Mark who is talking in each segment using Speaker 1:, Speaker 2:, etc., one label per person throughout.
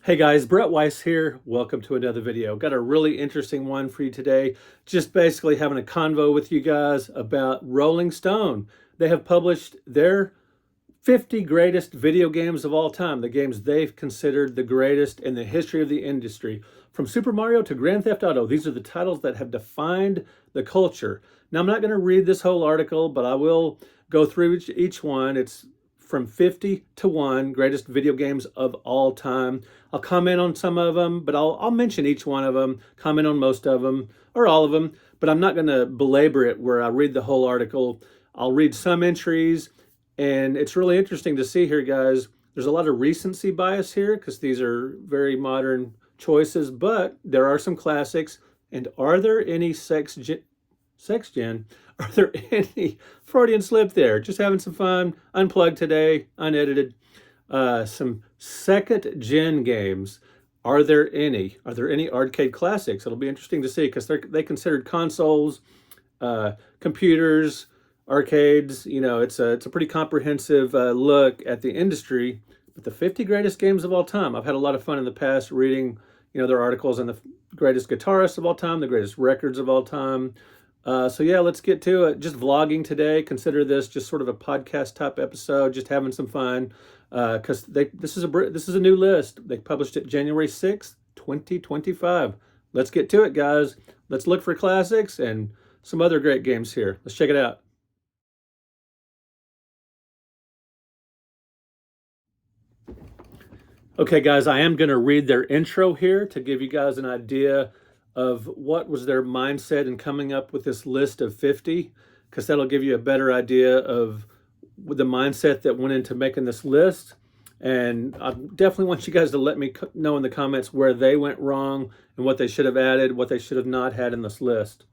Speaker 1: Hey guys, Brett Weiss here. Welcome to another video. Got a really interesting one for you today. Just basically having a convo with you guys about Rolling Stone. They have published their 50 greatest video games of all time, the games they've considered the greatest in the history of the industry. From Super Mario to Grand Theft Auto, these are the titles that have defined the culture. Now, I'm not going to read this whole article, but I will go through each one. It's from 50 to 1 greatest video games of all time. I'll comment on some of them, but I'll mention each one of them, comment on most of them, or all of them, but I'm not going to belabor it where I read the whole article. I'll read some entries, and it's really interesting to see here, guys. There's a lot of recency bias here because these are very modern choices, but there are some classics. And are there any sex gen? Are there any Freudian slip there? Just having some fun, unplugged today, unedited. Some second gen games. Are there any? Are there any arcade classics? It'll be interesting to see because they considered consoles, computers, arcades. You know, it's a pretty comprehensive look at the industry. But the 50 greatest games of all time. I've had a lot of fun in the past reading, their articles on the greatest guitarists of all time, the greatest records of all time. So yeah, let's get to it. Just vlogging today. Consider this just sort of a podcast type episode, just having some fun. Because this is a new list. They published it January 6th, 2025. Let's get to it, guys. Let's look for classics and some other great games here. Let's check it out. Okay, guys, I am going to read their intro here to give you guys an idea of what was their mindset in coming up with this list of 50, because that'll give you a better idea of the mindset that went into making this list. And I definitely want you guys to let me know in the comments where they went wrong and what they should have added, what they should have not had in this list.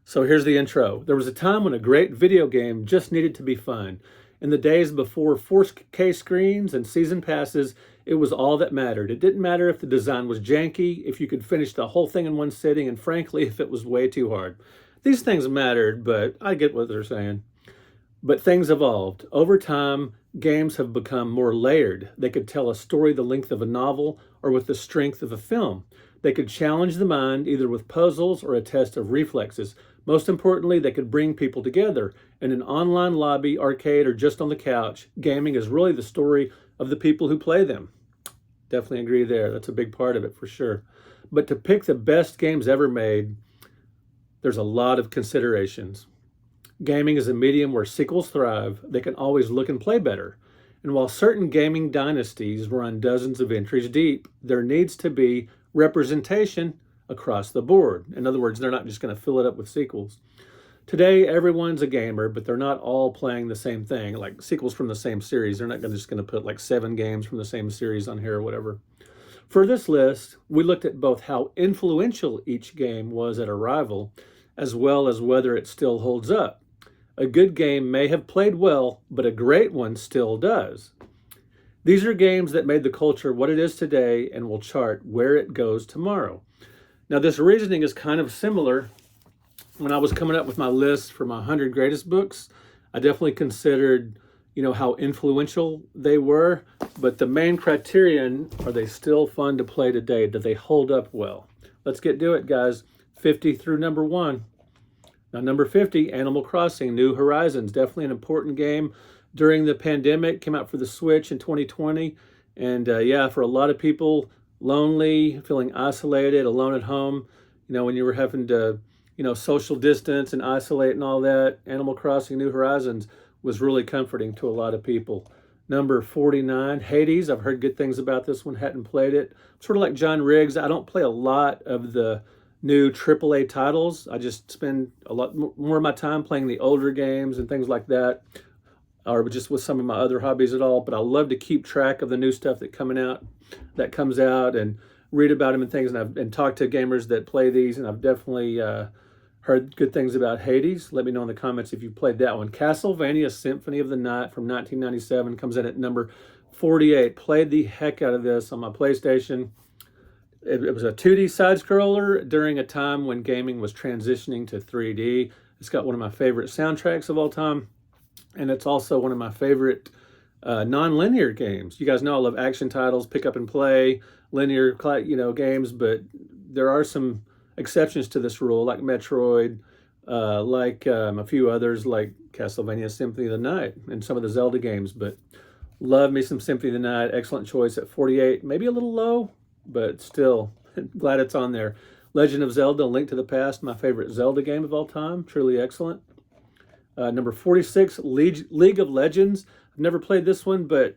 Speaker 1: So here's the intro. There was a time when a great video game just needed to be fun. In the days before 4K screens and season passes, it was all that mattered. It didn't matter if the design was janky, if you could finish the whole thing in one sitting, and frankly, if it was way too hard. These things mattered, but I get what they're saying. But things evolved. Over time, games have become more layered. They could tell a story the length of a novel or with the strength of a film. They could challenge the mind either with puzzles or a test of reflexes. Most importantly, they could bring people together. In an online lobby, arcade, or just on the couch, gaming is really the story of the people who play them. Definitely agree there. That's a big part of it for sure. But to pick the best games ever made, there's a lot of considerations. Gaming is a medium where sequels thrive. They can always look and play better. And while certain gaming dynasties run dozens of entries deep, there needs to be representation across the board. In other words, they're not just going to fill it up with sequels. Today, everyone's a gamer, but they're not all playing the same thing, like sequels from the same series. They're not just going to put like 7 games from the same series on here or whatever. For this list, we looked at both how influential each game was at arrival, as well as whether it still holds up. A good game may have played well, but a great one still does. These are games that made the culture what it is today and will chart where it goes tomorrow. Now, this reasoning is kind of similar. When I was coming up with my list for my 100 greatest books, I definitely considered, how influential they were. But the main criterion, are they still fun to play today? Do they hold up well? Let's get to it, guys. 50 through number 1. Now, number 50, Animal Crossing: New Horizons. Definitely an important game during the pandemic. Came out for the Switch in 2020. And yeah, for a lot of people, lonely, feeling isolated, alone at home, when you were having to, social distance and isolate and all that, Animal Crossing: New Horizons was really comforting to a lot of people. Number 49, Hades. I've heard good things about this one, hadn't played it. Sort of like John Riggs, I don't play a lot of the new AAA titles. I just spend a lot more of my time playing the older games and things like that, or just with some of my other hobbies at all. But I love to keep track of the new stuff that comes out and read about them and things. And talk to gamers that play these. And I've definitely heard good things about Hades. Let me know in the comments if you played that one. Castlevania Symphony of the Night from 1997 comes in at number 48. Played the heck out of this on my PlayStation. It was a 2D side-scroller during a time when gaming was transitioning to 3D. It's got one of my favorite soundtracks of all time, and it's also one of my favorite Non-linear games. You guys know I love action titles, pick up and play, linear, games, but there are some exceptions to this rule, like Metroid, like a few others, like Castlevania Symphony of the Night, and some of the Zelda games. But love me some Symphony of the Night. Excellent choice at 48. Maybe a little low, but still glad it's on there. Legend of Zelda: Link to the Past, my favorite Zelda game of all time. Truly excellent. Number 46, League of Legends. I've never played this one, but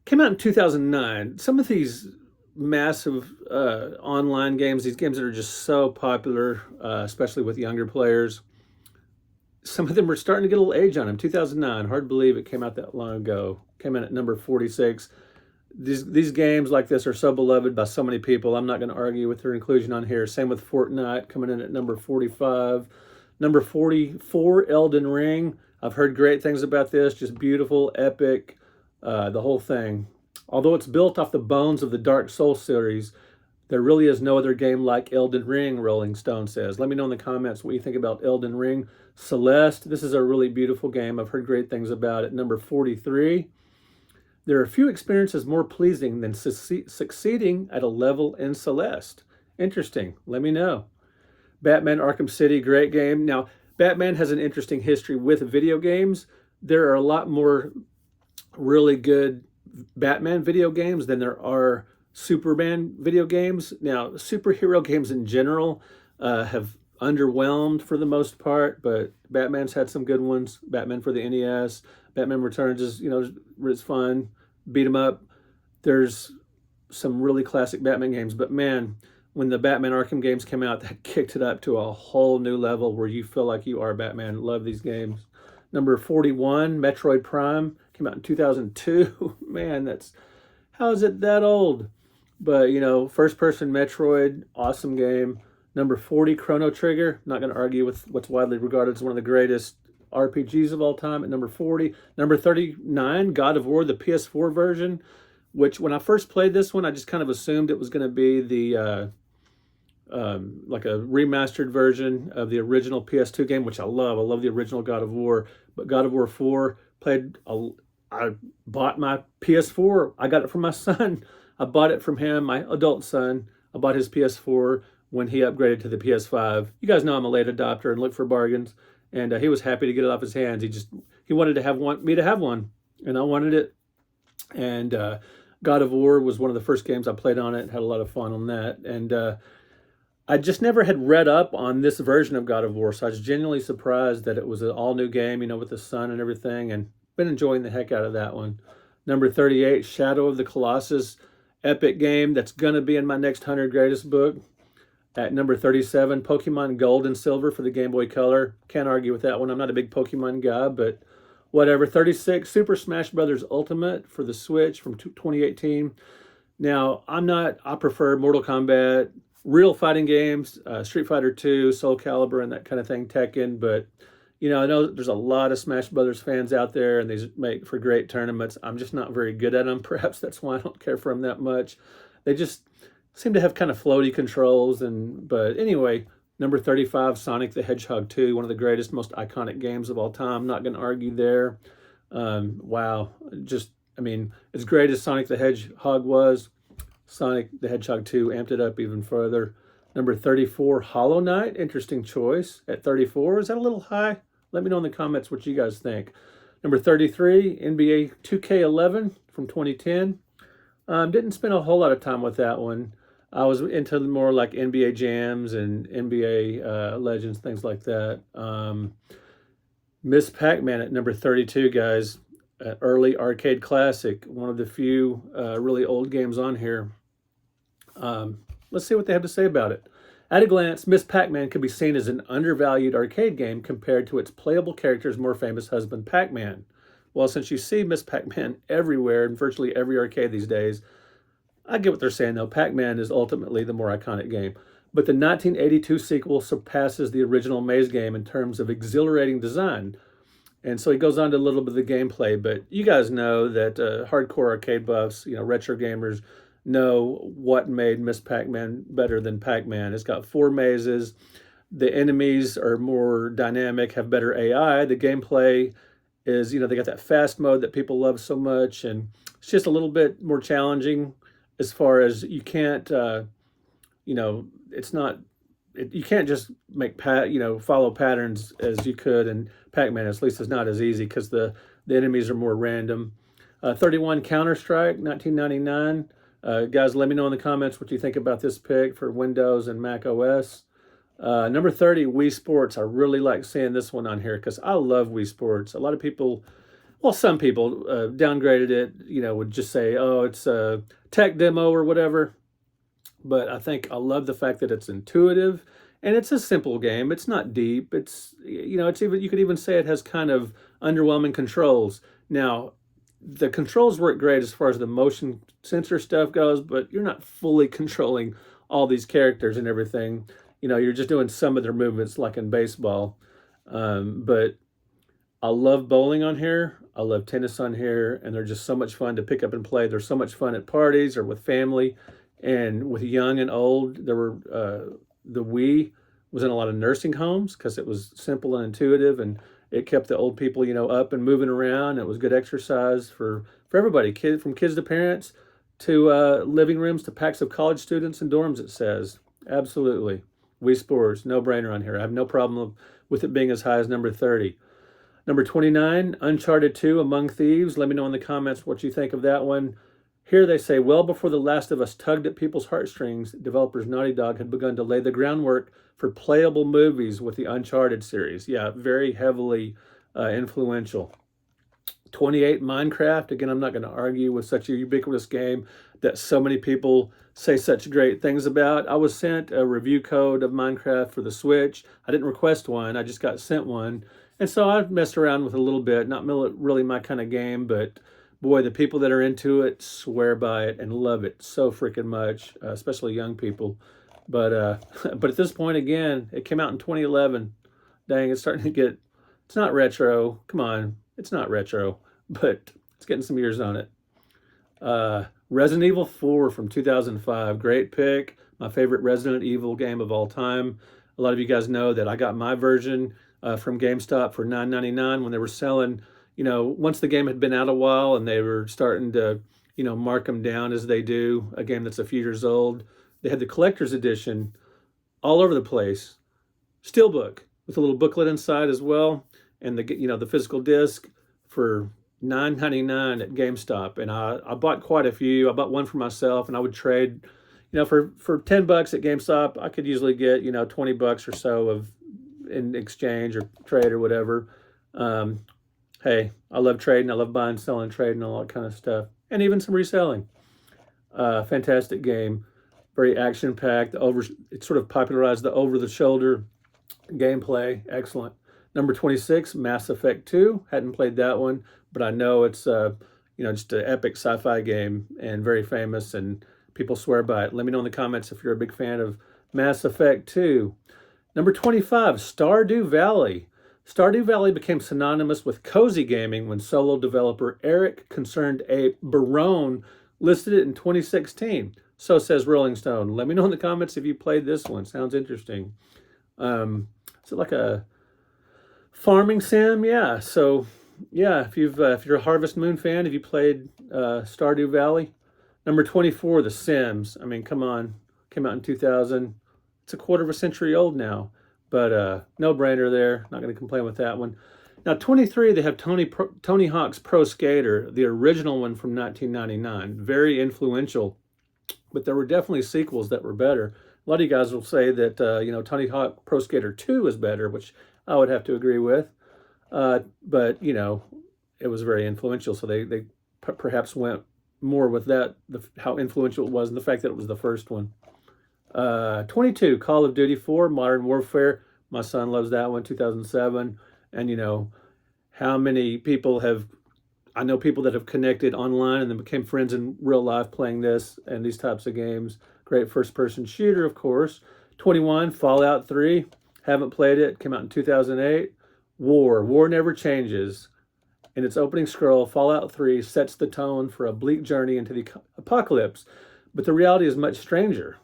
Speaker 1: came out in 2009. Some of these massive online games, these games that are just so popular, especially with younger players, some of them are starting to get a little age on them. 2009, hard to believe it came out that long ago. Came in at number 46. These games like this are so beloved by so many people. I'm not going to argue with their inclusion on here. Same with Fortnite, coming in at number 45. Number 44, Elden Ring. I've heard great things about this. Just beautiful, epic, the whole thing. Although it's built off the bones of the Dark Souls series, there really is no other game like Elden Ring, Rolling Stone says. Let me know in the comments what you think about Elden Ring. Celeste, this is a really beautiful game. I've heard great things about it. Number 43. There are few experiences more pleasing than succeeding at a level in Celeste. Interesting. Let me know. Batman Arkham City, great game. Now, Batman has an interesting history with video games. There are a lot more really good Batman video games than there are Superman video games. Now, superhero games in general have underwhelmed for the most part, but Batman's had some good ones. Batman for the NES, Batman Returns is fun. Beat 'em up. There's some really classic Batman games, but man, when the Batman Arkham games came out, that kicked it up to a whole new level where you feel like you are Batman. Love these games. Number 41, Metroid Prime, came out in 2002. Man, how is it that old? But, first person Metroid, awesome game. Number 40, Chrono Trigger. Not going to argue with what's widely regarded as one of the greatest RPGs of all time at number 40. Number 39, God of War, the PS4 version, which when I first played this one, I just kind of assumed it was going to be the like a remastered version of the original PS2 game, which I love. I love the original God of War. But God of War 4 I bought my PS4. I got it from my son. I bought it from him, my adult son. I bought his PS4 when he upgraded to the PS5. You guys know I'm a late adopter and look for bargains. And he was happy to get it off his hands. He wanted to have me to have one, and I wanted it. And God of War was one of the first games I played on it. Had a lot of fun on that. And I just never had read up on this version of God of War, so I was genuinely surprised that it was an all-new game, with the sun and everything, and been enjoying the heck out of that one. Number 38, Shadow of the Colossus, epic game that's going to be in my next 100 greatest book. At number 37, Pokemon Gold and Silver for the Game Boy Color. Can't argue with that one. I'm not a big Pokemon guy, but whatever. 36, Super Smash Bros. Ultimate for the Switch from 2018. Now, I prefer Mortal Kombat, real fighting games, Street Fighter 2, Soul Calibur, and that kind of thing, Tekken. But, I know there's a lot of Smash Brothers fans out there, and these make for great tournaments. I'm just not very good at them. Perhaps that's why I don't care for them that much. They just seem to have kind of floaty controls. But anyway, number 35, Sonic the Hedgehog 2, one of the greatest, most iconic games of all time. Not going to argue there. Wow. As great as Sonic the Hedgehog was, Sonic the Hedgehog 2 amped it up even further. Number 34, Hollow Knight. Interesting choice at 34. Is that a little high? Let me know in the comments what you guys think. Number 33, NBA 2K11 from 2010. Didn't spend a whole lot of time with that one. I was into more like NBA Jams and NBA Legends, things like that. Miss Pac-Man at number 32, guys. Early arcade classic. One of the few really old games on here. Let's see what they have to say about it. At a glance, Miss Pac-Man can be seen as an undervalued arcade game compared to its playable character's more famous husband, Pac-Man. Well, since you see Miss Pac-Man everywhere in virtually every arcade these days, I get what they're saying, though. Pac-Man is ultimately the more iconic game. But the 1982 sequel surpasses the original Maze game in terms of exhilarating design. And so he goes on to a little bit of the gameplay. But you guys know that hardcore arcade buffs, retro gamers, know what made Miss Pac-Man better than Pac-Man. It's got 4 mazes. The enemies are more dynamic, have better AI. The gameplay is, they got that fast mode that people love so much, and it's just a little bit more challenging as far as you can't, it's not, you can't just make follow patterns as you could in Pac-Man. At least it's not as easy because the enemies are more random. 31 Counter-Strike, 1999. Guys, let me know in the comments what you think about this pick for Windows and Mac OS. Number 30, Wii Sports. I really like seeing this one on here because I love Wii Sports. A lot of people, well, some people downgraded it, would just say, oh, it's a tech demo or whatever. But I think I love the fact that it's intuitive and it's a simple game. It's not deep. It's, it's even, you could even say it has kind of underwhelming controls. Now, the controls work great as far as the motion sensor stuff goes, but you're not fully controlling all these characters and everything. You're just doing some of their movements like in baseball. But I love bowling on here. I love tennis on here, and they're just so much fun to pick up and play. They're so much fun at parties or with family and with young and old. There were the Wii was in a lot of nursing homes because it was simple and intuitive, and it kept the old people, up and moving around. It was good exercise for everybody, from kids to parents to living rooms to packs of college students and dorms, it says. Absolutely. Wii Sports, no brainer on here. I have no problem with it being as high as number 30. Number 29, Uncharted 2, Among Thieves. Let me know in the comments what you think of that one. Here they say, well before The Last of Us tugged at people's heartstrings, developers Naughty Dog had begun to lay the groundwork for playable movies with the Uncharted series. Yeah, very heavily influential. 28, Minecraft. Again, I'm not going to argue with such a ubiquitous game that so many people say such great things about. I was sent a review code of Minecraft for the Switch. I didn't request one. I just got sent one. And so I messed around with it a little bit. Not really my kind of game, but boy, the people that are into it swear by it and love it so freaking much, especially young people. But but at this point, again, it came out in 2011. Dang, it's starting to get, it's not retro. Come on, it's not retro, but it's getting some years on it. Resident Evil 4 from 2005, great pick. My favorite Resident Evil game of all time. A lot of you guys know that I got my version from GameStop for $9.99 when they were selling, once the game had been out a while and they were starting to, mark them down as they do, a game that's a few years old. They had the collector's edition all over the place. Steelbook with a little booklet inside as well. And the physical disc for $9.99 at GameStop. And I bought quite a few. I bought one for myself and I would trade, for $10 at GameStop, I could usually get, $20 or so in exchange or trade or whatever. Hey, I love trading. I love buying, selling, trading, all that kind of stuff. And even some reselling. Fantastic game. Very action-packed. It sort of popularized the over-the-shoulder gameplay. Excellent. Number 26, Mass Effect 2. Hadn't played that one, but I know it's just an epic sci-fi game and very famous, and people swear by it. Let me know in the comments if you're a big fan of Mass Effect 2. Number 25, Stardew Valley. Stardew Valley became synonymous with cozy gaming when solo developer Eric Concerned Ape Barone listed it in 2016. So says Rolling Stone. Let me know in the comments if you played this one. Sounds interesting. Is it like a farming sim? Yeah. So yeah, if you're a Harvest Moon fan, have you played Stardew Valley? Number 24, The Sims. I mean, come on, came out in 2000. It's a quarter of a century old now, but no brainer there. Not going to complain with that one. Now 23, they have Tony Hawk's Pro Skater, the original one from 1999. Very influential. But there were definitely sequels that were better. A lot of you guys will say that, Tony Hawk Pro Skater 2 is better, which I would have to agree with. But, it was very influential. So they perhaps went more with that, how influential it was and the fact that it was the first one. 22, Call of Duty 4, Modern Warfare. My son loves that one, 2007. And, how many people I know people that have connected online and then became friends in real life playing this and these types of games. Great first-person shooter, of course. 21, Fallout 3. Haven't played it. Came out in 2008. War Never Changes. In its opening scroll, Fallout 3 sets the tone for a bleak journey into the apocalypse. But the reality is much stranger.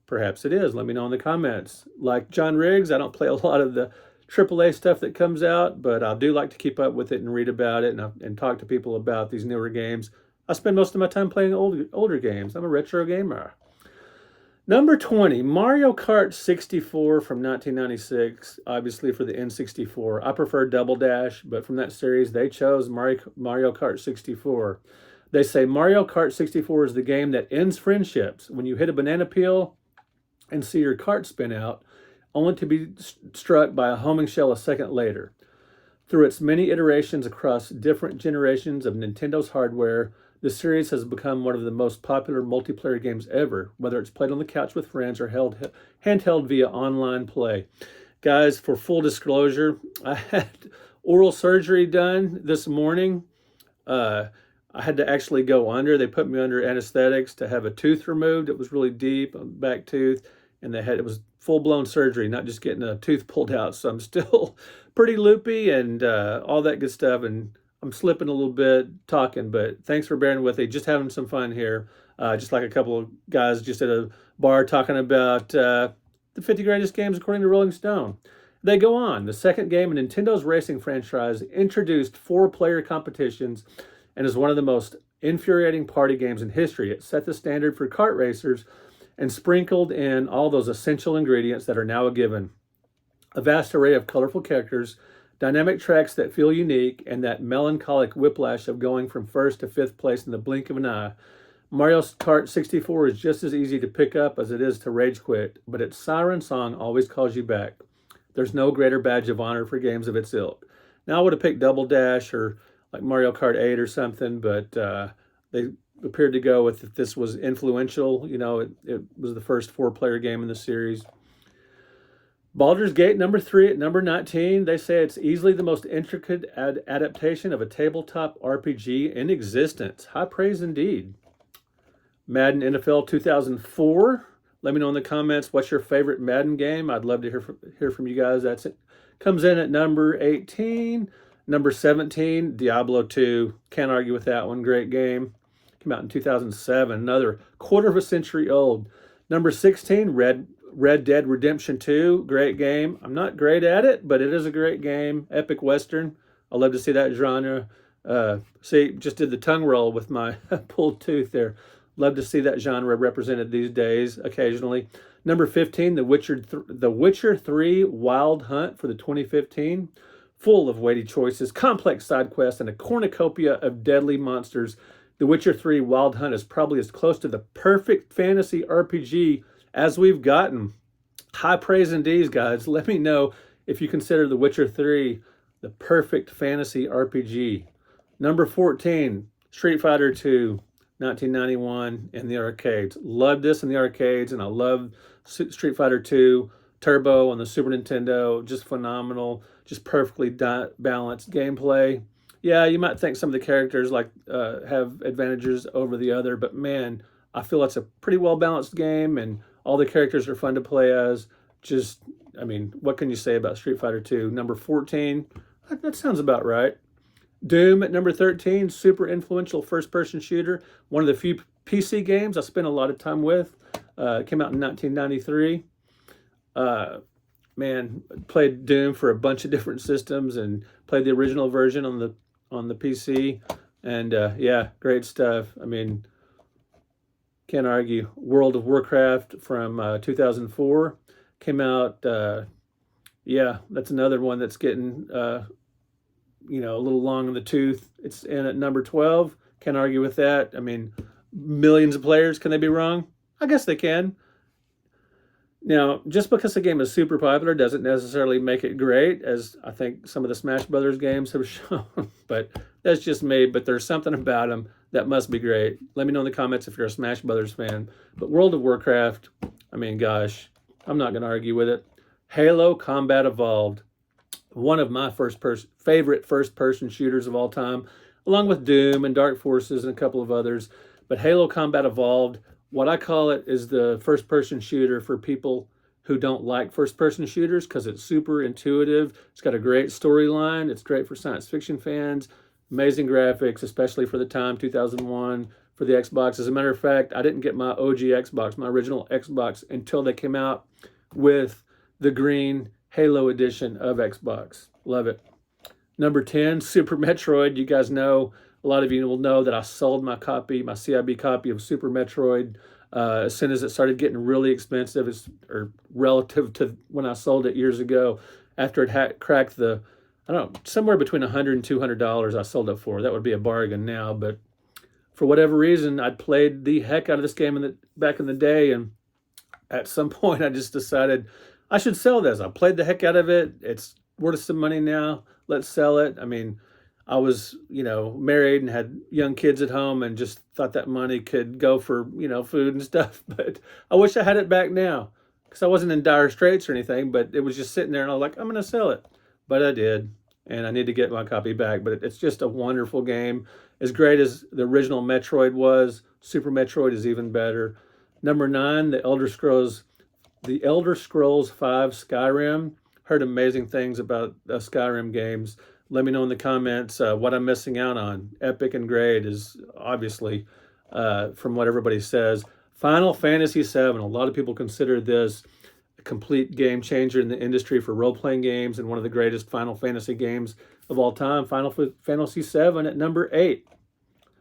Speaker 1: Perhaps it is. Let me know in the comments. Like John Riggs, I don't play a lot of the AAA stuff that comes out, but I do like to keep up with it and read about it and talk to people about these newer games. I spend most of my time playing older games. I'm a retro gamer. Number 20, Mario Kart 64 from 1996, obviously for the N64. I prefer Double Dash, but from that series, they chose Mario Kart 64. They say Mario Kart 64 is the game that ends friendships. When you hit a banana peel and see your cart spin out, only to be struck by a homing shell a second later. Through its many iterations across different generations of Nintendo's hardware, the series has become one of the most popular multiplayer games ever, whether it's played on the couch with friends or handheld via online play. Guys, for full disclosure, I had oral surgery done this morning. I had to actually go under. They put me under anesthetics to have a tooth removed. It was really deep, a back tooth, and it was full-blown surgery, not just getting a tooth pulled out. So I'm still pretty loopy and all that good stuff, and I'm slipping a little bit talking, but thanks for bearing with me. Just having some fun here. Just like a couple of guys just at a bar talking about the 50 greatest games according to Rolling Stone. They go on. The second game in Nintendo's racing franchise introduced 4-player competitions and is one of the most infuriating party games in history. It set the standard for kart racers and sprinkled in all those essential ingredients that are now a given. A vast array of colorful characters, dynamic tracks that feel unique, and that melancholic whiplash of going from first to fifth place in the blink of an eye. Mario Kart 64 is just as easy to pick up as it is to rage quit, but its siren song always calls you back. There's no greater badge of honor for games of its ilk. Now I would have picked Double Dash or like Mario Kart 8 or something, but they appeared to go with if this was influential. You know, it was the first 4-player game in the series. Baldur's Gate number 3 at number 19. They say it's easily the most intricate adaptation of a tabletop RPG in existence. High praise indeed. Madden NFL 2004. Let me know in the comments what's your favorite Madden game. I'd love to hear from you guys. That's it. Comes in at number 18. Number 17, Diablo 2. Can't argue with that one. Great game. Came out in 2007. Another quarter of a century old. Number 16, Red Dead Redemption 2, great game. I'm not great at it, but it is a great game. Epic Western. I love to see that genre. See, just did the tongue roll with my pulled tooth there. Love to see that genre represented these days occasionally. Number 15, The Witcher 3 Wild Hunt for the 2015. Full of weighty choices, complex side quests, and a cornucopia of deadly monsters. The Witcher 3 Wild Hunt is probably as close to the perfect fantasy RPG as we've gotten. High praise indeed, guys. Let me know if you consider The Witcher 3 the perfect fantasy RPG. Number 14, Street Fighter 2, 1991 in the arcades. Loved this in the arcades, and I love Street Fighter 2 Turbo on the Super Nintendo. Just phenomenal, just perfectly balanced gameplay. Yeah, you might think some of the characters have advantages over the other, but man, I feel it's a pretty well-balanced game, and all the characters are fun to play as. Just, I mean, what can you say about Street Fighter 2? Number 14, that sounds about right. Doom at number 13, super influential first-person shooter. One of the few PC games I spent a lot of time with. Came out in 1993. Man, played Doom for a bunch of different systems and played the original version on the PC. And yeah, great stuff. I mean, can't argue. World of Warcraft from 2004 came out. Yeah, that's another one that's getting a little long in the tooth. It's in at number 12. Can't argue with that. I mean, millions of players. Can they be wrong? I guess they can. Now, just because a game is super popular doesn't necessarily make it great, as I think some of the Smash Brothers games have shown. But that's just me. But there's something about them that must be great. Let me know in the comments if you're a Smash Brothers fan. But World of Warcraft, I mean, gosh, I'm not going to argue with it. Halo Combat Evolved, one of my favorite first-person shooters of all time, along with Doom and Dark Forces and a couple of others. But Halo Combat Evolved, what I call it is the first-person shooter for people who don't like first-person shooters because it's super intuitive. It's got a great storyline. It's great for science fiction fans. Amazing graphics, especially for the time, 2001, for the Xbox. As a matter of fact, I didn't get my OG Xbox, my original Xbox, until they came out with the green Halo edition of Xbox. Love it. Number 10, Super Metroid. You guys know, a lot of you will know that I sold my CIB copy of Super Metroid as soon as it started getting really expensive, or relative to when I sold it years ago. After it had cracked the, I don't know, somewhere between $100 and $200 I sold it for. That would be a bargain now, but for whatever reason, I'd played the heck out of this game back in the day, and at some point I just decided I should sell this. I played the heck out of it. It's worth some money now. Let's sell it. I mean, I was, married and had young kids at home and just thought that money could go for, food and stuff. But I wish I had it back now because I wasn't in dire straits or anything, but it was just sitting there and I was like, I'm going to sell it. But I did. And I need to get my copy back. But it's just a wonderful game. As great as the original Metroid was, Super Metroid is even better. Number 9, The Elder Scrolls V Skyrim. Heard amazing things about Skyrim games. Let me know in the comments what I'm missing out on. Epic and great is obviously from what everybody says. Final Fantasy VII. A lot of people consider this a complete game changer in the industry for role-playing games and one of the greatest Final Fantasy games of all time. Final Fantasy VII at number 8.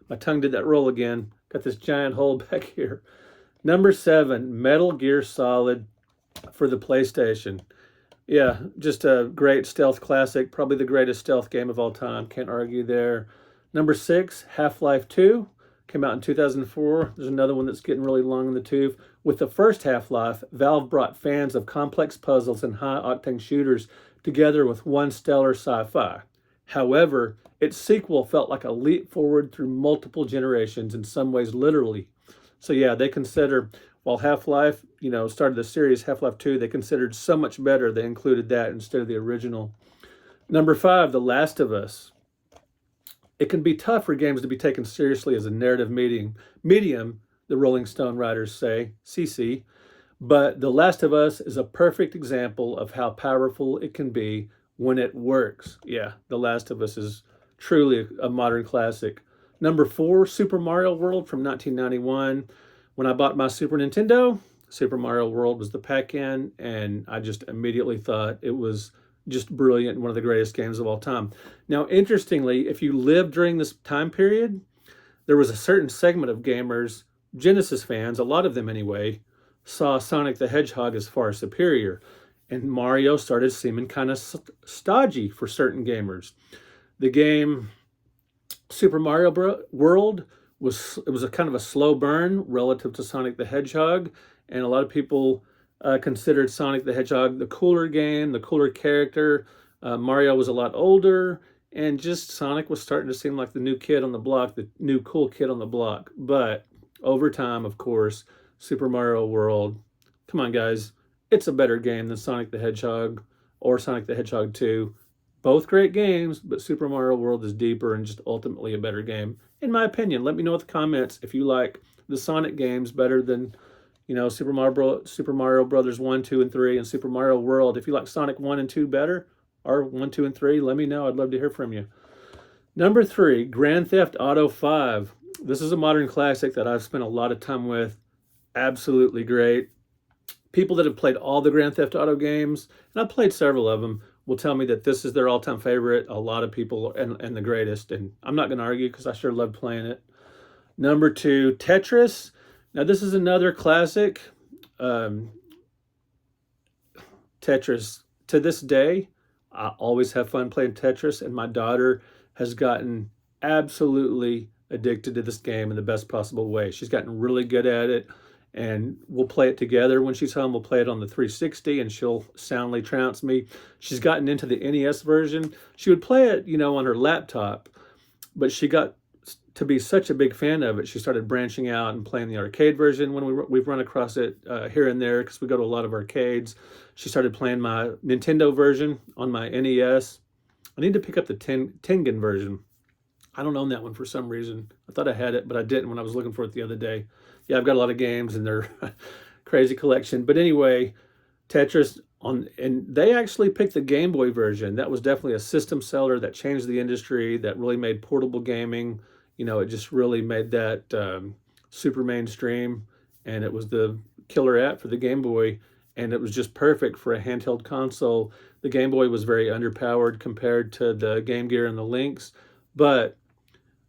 Speaker 1: My tongue did that roll again. Got this giant hole back here. Number 7, Metal Gear Solid for the PlayStation. Yeah, just a great stealth classic. Probably the greatest stealth game of all time. Can't argue there. Number 6, Half-Life 2. Came out in 2004. There's another one that's getting really long in the tooth. With the first Half-Life, Valve brought fans of complex puzzles and high-octane shooters together with one stellar sci-fi. However, its sequel felt like a leap forward through multiple generations, in some ways literally. So yeah, they consider, while Half-Life, started the series, Half-Life 2, they considered so much better they included that instead of the original. Number 5, The Last of Us. It can be tough for games to be taken seriously as a narrative medium, the Rolling Stone writers say, CC, but The Last of Us is a perfect example of how powerful it can be when it works. Yeah, The Last of Us is truly a modern classic. Number 4, Super Mario World from 1991. When I bought my Super Nintendo, Super Mario World was the pack-in, and I just immediately thought it was just brilliant, one of the greatest games of all time. Now, interestingly, if you lived during this time period, there was a certain segment of gamers, Genesis fans, a lot of them anyway, saw Sonic the Hedgehog as far superior, and Mario started seeming kind of stodgy for certain gamers. The game Super Mario World was a kind of a slow burn relative to Sonic the Hedgehog, and a lot of people considered Sonic the Hedgehog the cooler game, the cooler character. Mario was a lot older, and just Sonic was starting to seem like the new kid on the block, the new cool kid on the block. But over time, of course, Super Mario World, come on guys, it's a better game than Sonic the Hedgehog or Sonic the Hedgehog 2. Both great games, but Super Mario World is deeper and just ultimately a better game, in my opinion. Let me know in the comments if you like the Sonic games better than, Super Mario Brothers 1, 2, and 3, and Super Mario World. If you like Sonic 1 and 2 better, or 1, 2, and 3, let me know. I'd love to hear from you. Number 3, Grand Theft Auto 5. This is a modern classic that I've spent a lot of time with. Absolutely great. People that have played all the Grand Theft Auto games, and I've played several of them, will tell me that this is their all-time favorite. A lot of people, and the greatest, and I'm not going to argue because I sure love playing it. Number 2, Tetris. Now this is another classic. Tetris, to this day, I always have fun playing Tetris, and my daughter has gotten absolutely addicted to this game in the best possible way. She's gotten really good at it, and we'll play it together when she's home. We'll play it on the 360, and she'll soundly trounce me. She's gotten into the NES version. She would play it, on her laptop, but she got to be such a big fan of it, she started branching out and playing the arcade version when we've run across it here and there because we go to a lot of arcades. She started playing my Nintendo version on my NES. I need to pick up the Tengen version. I don't own that one for some reason. I thought I had it, but I didn't when I was looking for it the other day. Yeah, I've got a lot of games and they're crazy collection. But anyway, Tetris, and they actually picked the Game Boy version. That was definitely a system seller that changed the industry, that really made portable gaming. It just really made that super mainstream, and it was the killer app for the Game Boy. and it was just perfect for a handheld console. The Game Boy was very underpowered compared to the Game Gear and the Lynx, but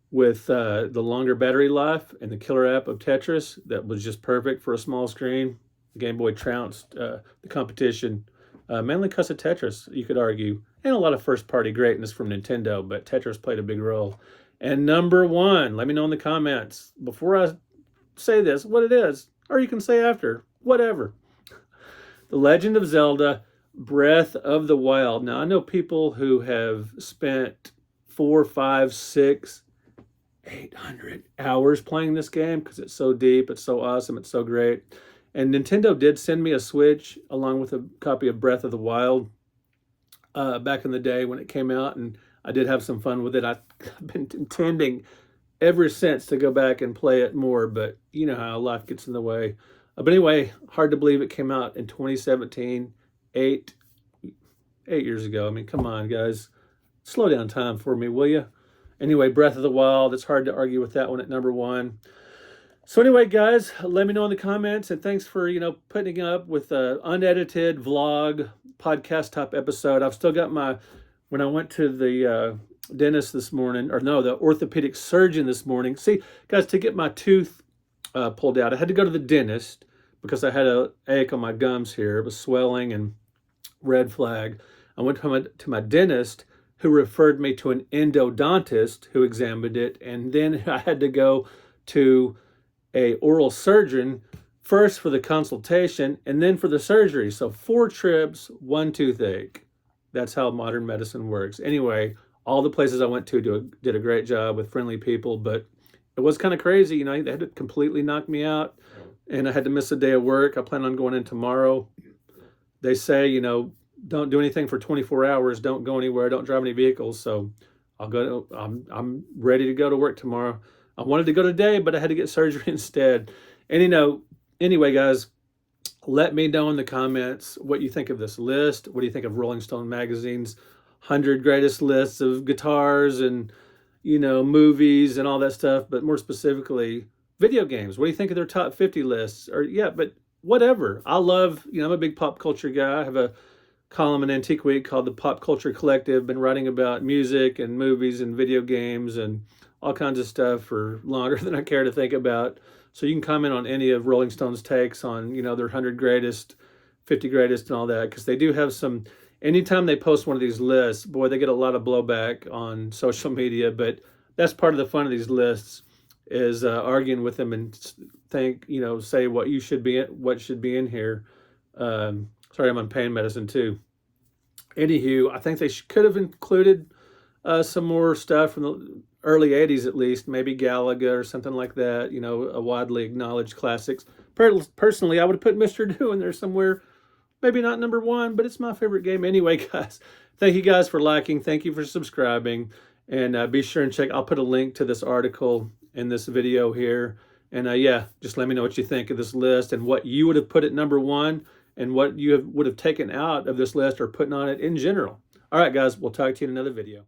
Speaker 1: with the longer battery life and the killer app of Tetris, that was just perfect for a small screen. The Game Boy trounced the competition, mainly because of Tetris, you could argue, and a lot of first-party greatness from Nintendo, but Tetris played a big role. And number one, let me know in the comments before I say this what it is, or you can say after, whatever. The Legend of Zelda Breath of the Wild. Now, I know people who have spent 4, 5, 6, 800 hours playing this game because it's so deep, it's so awesome, it's so great. And Nintendo did send me a Switch along with a copy of Breath of the Wild back in the day when it came out, and I did have some fun with it. I've been intending ever since to go back and play it more, but you know how life gets in the way. But anyway, hard to believe it came out in 2017, eight years ago. I mean, come on, guys. Slow down time for me, will you? Anyway, Breath of the Wild, it's hard to argue with that one at number one. So anyway, guys, let me know in the comments, and thanks for, putting up with an unedited vlog, podcast type episode. I've still got when I went to the dentist this morning, or no, the orthopedic surgeon this morning. See, guys, to get my tooth pulled out, I had to go to the dentist because I had an ache on my gums here. It was swelling and red flag. I went to my dentist, who referred me to an endodontist who examined it, and then I had to go to a oral surgeon first for the consultation and then for the surgery. So 4 trips, 1 toothache. That's how modern medicine works. Anyway, all the places I went to did a great job with friendly people, but it was kind of crazy. They had to completely knock me out, and I had to miss a day of work. I plan on going in tomorrow. They say, don't do anything for 24 hours. Don't go anywhere. Don't drive any vehicles. So I'm ready to go to work tomorrow. I wanted to go today, but I had to get surgery instead. And anyway, guys, let me know in the comments what you think of this list. What do you think of Rolling Stone magazine's 100 greatest lists of guitars and, movies and all that stuff, but more specifically, video games. What do you think of their top 50 lists? But whatever. I love, I'm a big pop culture guy. I have a column in Antique Week called the Pop Culture Collective. Been writing about music and movies and video games and all kinds of stuff for longer than I care to think about. So you can comment on any of Rolling Stone's takes on, their 100 greatest, 50 greatest and all that, because they do have some, anytime they post one of these lists, boy, they get a lot of blowback on social media, but that's part of the fun of these lists is arguing with them and say what should be in here. Sorry, I'm on pain medicine too. Anywho, I think they could have included some more stuff from the early 80s at least, maybe Galaga or something like that, a widely acknowledged classics. Personally, I would have put Mr. Do in there somewhere. Maybe not number one, but it's my favorite game anyway, guys. Thank you guys for liking. Thank you for subscribing. And be sure and check. I'll put a link to this article in this video here. And just let me know what you think of this list and what you would have put at number one and what you would have taken out of this list or putting on it in general. All right, guys, we'll talk to you in another video.